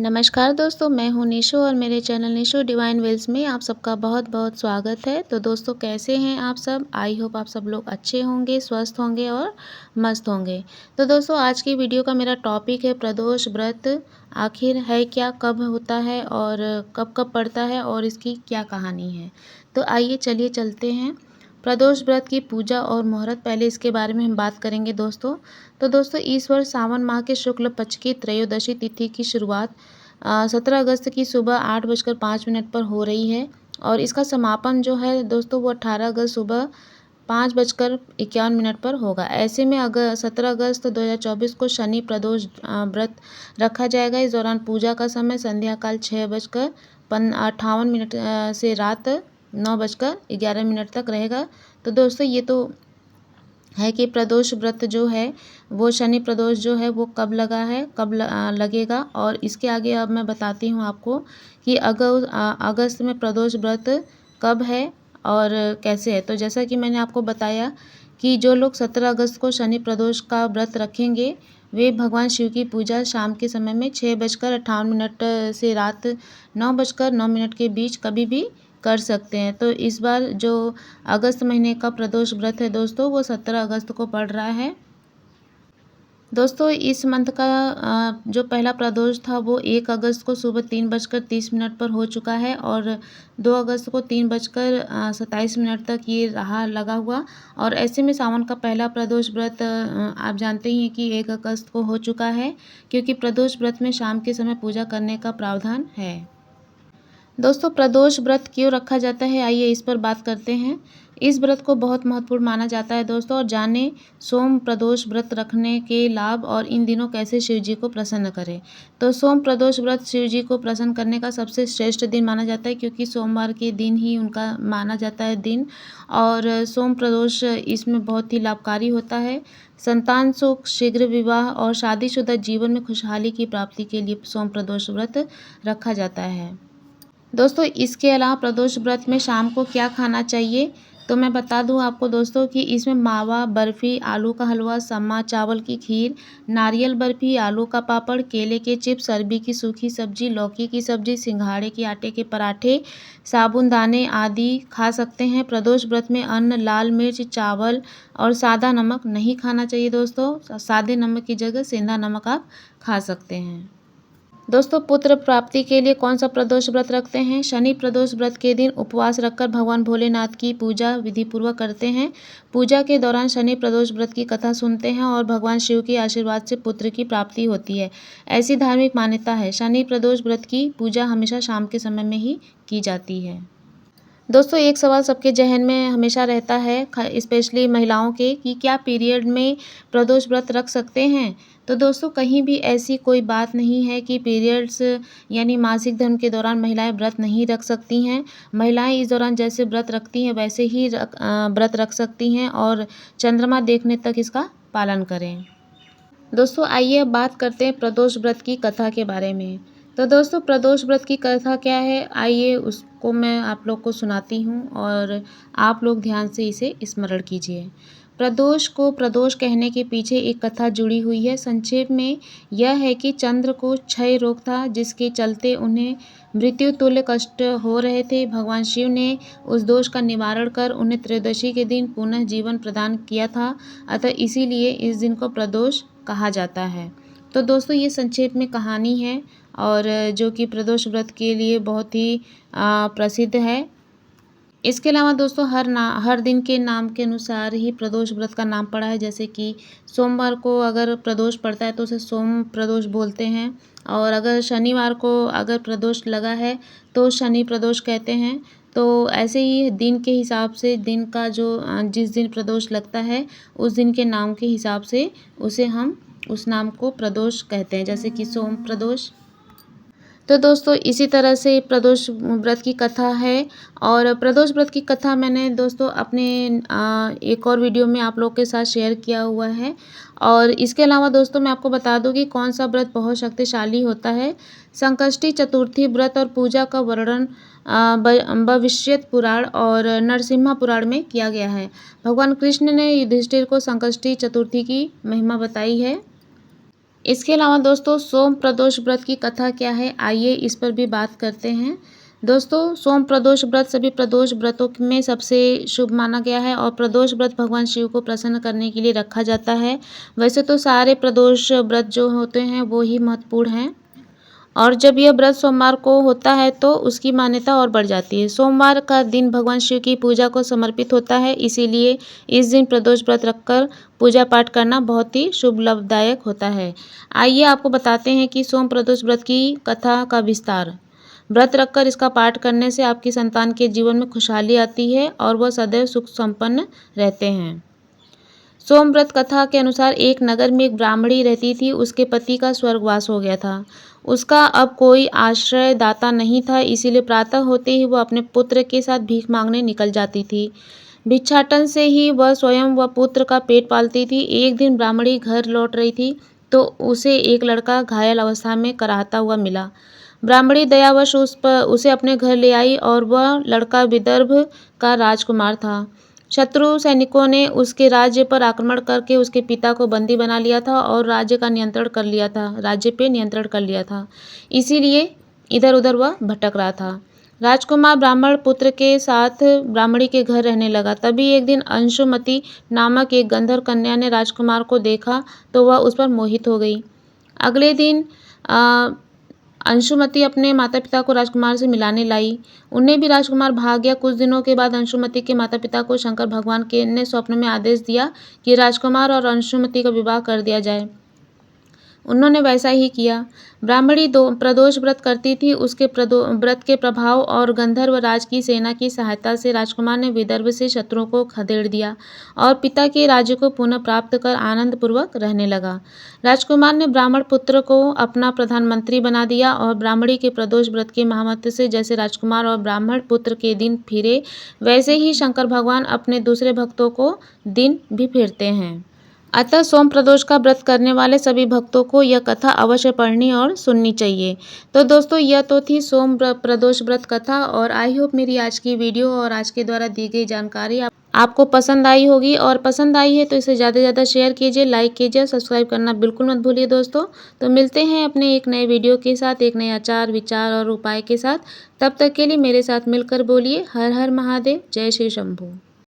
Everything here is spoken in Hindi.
नमस्कार दोस्तों, मैं हूँ निशो और मेरे चैनल निशो डिवाइन वेल्स में आप सबका बहुत बहुत स्वागत है। तो दोस्तों, कैसे हैं आप सब? आई होप आप सब लोग अच्छे होंगे, स्वस्थ होंगे और मस्त होंगे। तो दोस्तों, आज की वीडियो का मेरा टॉपिक है प्रदोष व्रत आखिर है क्या, कब होता है और कब कब पड़ता है और इसकी क्या कहानी है। तो आइए चलिए चलते हैं। प्रदोष व्रत की पूजा और मुहूर्त, पहले इसके बारे में हम बात करेंगे दोस्तों। तो दोस्तों, इस वर्ष सावन माह के शुक्ल पक्ष की त्रयोदशी तिथि की शुरुआत 17 अगस्त की सुबह 8:05 पर हो रही है और इसका समापन जो है दोस्तों वो 18 अगस्त सुबह 5:51 पर होगा। ऐसे में 17 अगस्त 2024 को शनि प्रदोष व्रत रखा जाएगा। इस दौरान पूजा का समय संध्या काल 6:58 से रात 9:11 तक रहेगा। तो दोस्तों, ये तो है कि प्रदोष व्रत जो है वो शनि प्रदोष जो है वो कब लगा है, कब लगेगा। और इसके आगे अब मैं बताती हूँ आपको कि अगस्त में प्रदोष व्रत कब है और कैसे है। तो जैसा कि मैंने आपको बताया कि जो लोग 17 अगस्त को शनि प्रदोष का व्रत रखेंगे वे भगवान शिव की पूजा शाम के समय में 6:58 से रात 9:09 के बीच कभी भी कर सकते हैं। तो इस बार जो अगस्त महीने का प्रदोष व्रत है दोस्तों वो 17 अगस्त को पड़ रहा है। दोस्तों, इस मंथ का जो पहला प्रदोष था वो 1 अगस्त को सुबह 3:30 पर हो चुका है और 2 अगस्त को 3:27 तक ये रहा लगा हुआ। और ऐसे में सावन का पहला प्रदोष व्रत आप जानते ही हैं कि 1 अगस्त को हो चुका है, क्योंकि प्रदोष व्रत में शाम के समय पूजा करने का प्रावधान है। दोस्तों, प्रदोष व्रत क्यों रखा जाता है, आइए इस पर बात करते हैं। इस व्रत को बहुत महत्वपूर्ण माना जाता है दोस्तों। और जाने सोम प्रदोष व्रत रखने के लाभ और इन दिनों कैसे शिव जी को प्रसन्न करें। तो सोम प्रदोष व्रत शिव जी को प्रसन्न करने का सबसे श्रेष्ठ दिन माना जाता है, क्योंकि सोमवार के दिन ही उनका माना जाता है दिन। और सोम प्रदोष इसमें बहुत ही लाभकारी होता है। संतान सुख, शीघ्र विवाह और शादीशुदा जीवन में खुशहाली की प्राप्ति के लिए सोम प्रदोष व्रत रखा जाता है। दोस्तों, इसके अलावा प्रदोष व्रत में शाम को क्या खाना चाहिए, तो मैं बता दूं आपको दोस्तों कि इसमें मावा बर्फ़ी, आलू का हलवा, समा चावल की खीर, नारियल बर्फ़ी, आलू का पापड़, केले के चिप्स, अरबी की सूखी सब्जी, लौकी की सब्जी, सिंघाड़े के आटे के पराठे, साबूदाने आदि खा सकते हैं। प्रदोष व्रत में अन्न, लाल मिर्च, चावल और सादा नमक नहीं खाना चाहिए दोस्तों। सादे नमक की जगह सेंधा नमक आप खा सकते हैं। दोस्तों, पुत्र प्राप्ति के लिए कौन सा प्रदोष व्रत रखते हैं? शनि प्रदोष व्रत के दिन उपवास रखकर भगवान भोलेनाथ की पूजा विधिपूर्वक करते हैं। पूजा के दौरान शनि प्रदोष व्रत की कथा सुनते हैं और भगवान शिव के आशीर्वाद से पुत्र की प्राप्ति होती है। ऐसी धार्मिक मान्यता है। शनि प्रदोष व्रत की पूजा हमेशा शाम के समय में ही की जाती है। दोस्तों, एक सवाल सबके जहन में हमेशा रहता है, स्पेशली महिलाओं के, कि क्या पीरियड में प्रदोष व्रत रख सकते हैं। तो दोस्तों, कहीं भी ऐसी कोई बात नहीं है कि पीरियड्स यानी मासिक धर्म के दौरान महिलाएं व्रत नहीं रख सकती हैं। महिलाएं इस दौरान जैसे व्रत रखती हैं वैसे ही व्रत रख सकती हैं और चंद्रमा देखने तक इसका पालन करें। दोस्तों, आइए अब बात करते हैं प्रदोष व्रत की कथा के बारे में। तो दोस्तों, प्रदोष व्रत की कथा क्या है, आइए उसको मैं आप लोग को सुनाती हूँ और आप लोग ध्यान से इसे स्मरण कीजिए। प्रदोष को प्रदोष कहने के पीछे एक कथा जुड़ी हुई है। संक्षेप में यह है कि चंद्र को क्षय रोग था, जिसके चलते उन्हें मृत्यु तुल्य कष्ट हो रहे थे। भगवान शिव ने उस दोष का निवारण कर उन्हें त्रयोदशी के दिन पुनः जीवन प्रदान किया था। अतः इसीलिए इस दिन को प्रदोष कहा जाता है। तो दोस्तों, ये संक्षेप में कहानी है और जो कि प्रदोष व्रत के लिए बहुत ही प्रसिद्ध है। इसके अलावा दोस्तों, हर दिन के नाम के अनुसार ही प्रदोष व्रत का नाम पड़ा है। जैसे कि सोमवार को अगर प्रदोष पड़ता है तो उसे सोम प्रदोष बोलते हैं, और अगर शनिवार को अगर प्रदोष लगा है तो शनि प्रदोष कहते हैं। तो ऐसे ही दिन के हिसाब से, दिन का जो जिस दिन प्रदोष लगता है उस दिन के नाम के हिसाब से उसे हम उस नाम को प्रदोष कहते हैं, जैसे कि सोम प्रदोष। तो दोस्तों, इसी तरह से प्रदोष व्रत की कथा है। और प्रदोष व्रत की कथा मैंने दोस्तों अपने एक और वीडियो में आप लोग के साथ शेयर किया हुआ है। और इसके अलावा दोस्तों, मैं आपको बता दूं कि कौन सा व्रत बहुत शक्तिशाली होता है। संकष्टी चतुर्थी व्रत और पूजा का वर्णन भविष्यत पुराण और नरसिम्हा पुराण में किया गया है। भगवान कृष्ण ने युधिष्ठिर को संकष्टी चतुर्थी की महिमा बताई है। इसके अलावा दोस्तों सोम प्रदोष व्रत की कथा क्या है, आइए इस पर भी बात करते हैं। दोस्तों सोम प्रदोष व्रत सभी प्रदोष व्रतों में सबसे शुभ माना गया है और प्रदोष व्रत भगवान शिव को प्रसन्न करने के लिए रखा जाता है। वैसे तो सारे प्रदोष व्रत जो होते हैं वो ही महत्वपूर्ण हैं और जब यह व्रत सोमवार को होता है तो उसकी मान्यता और बढ़ जाती है। सोमवार का दिन भगवान शिव की पूजा को समर्पित होता है, इसीलिए इस दिन प्रदोष व्रत रखकर पूजा पाठ करना बहुत ही शुभ लाभदायक होता है। आइए आपको बताते हैं कि सोम प्रदोष व्रत की कथा का विस्तार। व्रत रखकर इसका पाठ करने से आपकी संतान के जीवन में खुशहाली आती है और वह सदैव सुख संपन्न रहते हैं। सोमव्रत कथा के अनुसार एक नगर में एक ब्राह्मणी रहती थी। उसके पति का स्वर्गवास हो गया था। उसका अब कोई आश्रय दाता नहीं था, इसीलिए प्रातः होते ही वह अपने पुत्र के साथ भीख मांगने निकल जाती थी। भिक्षाटन से ही वह स्वयं व पुत्र का पेट पालती थी। एक दिन ब्राह्मणी घर लौट रही थी तो उसे एक लड़का घायल अवस्था में कराहता हुआ मिला। ब्राह्मणी दयावश उसे अपने घर ले आई और वह लड़का विदर्भ का राजकुमार था। शत्रु सैनिकों ने उसके राज्य पर आक्रमण करके उसके पिता को बंदी बना लिया था और राज्य पे नियंत्रण कर लिया था। इसीलिए इधर उधर वह भटक रहा था। राजकुमार ब्राह्मण पुत्र के साथ ब्राह्मणी के घर रहने लगा। तभी एक दिन अंशुमति नामक एक गंधर्व कन्या ने राजकुमार को देखा तो वह उस पर मोहित हो गई। अगले दिन अंशुमति अपने माता पिता को राजकुमार से मिलाने लाई। उन्हें भी राजकुमार भाग गया। कुछ दिनों के बाद अंशुमति के माता पिता को शंकर भगवान के ने स्वप्न में आदेश दिया कि राजकुमार और अंशुमति का विवाह कर दिया जाए। उन्होंने वैसा ही किया। ब्राह्मणी प्रदोष व्रत करती थी। उसके व्रत के प्रभाव और गंधर्व राज की सेना की सहायता से राजकुमार ने विदर्भ से शत्रुओं को खदेड़ दिया और पिता के राज्य को पुनः प्राप्त कर आनंद पूर्वक रहने लगा। राजकुमार ने ब्राह्मण पुत्र को अपना प्रधानमंत्री बना दिया और ब्राह्मणी के प्रदोष व्रत के महामत से जैसे राजकुमार और ब्राह्मण पुत्र के दिन फिरे, वैसे ही शंकर भगवान अपने दूसरे भक्तों को दिन भी फेरते हैं। अतः सोम प्रदोष का व्रत करने वाले सभी भक्तों को यह कथा अवश्य पढ़नी और सुननी चाहिए। तो दोस्तों यह तो थी सोम प्रदोष व्रत कथा और आई होप मेरी आज की वीडियो और आज के द्वारा दी गई जानकारी आपको पसंद आई होगी और पसंद आई है तो इसे ज़्यादा से ज़्यादा शेयर कीजिए, लाइक कीजिए, सब्सक्राइब करना बिल्कुल मत भूलिए दोस्तों। तो मिलते हैं अपने एक नए वीडियो के साथ, एक नए आचार विचार और उपाय के साथ। तब तक के लिए मेरे साथ मिलकर बोलिए हर हर महादेव, जय श्री शंभू।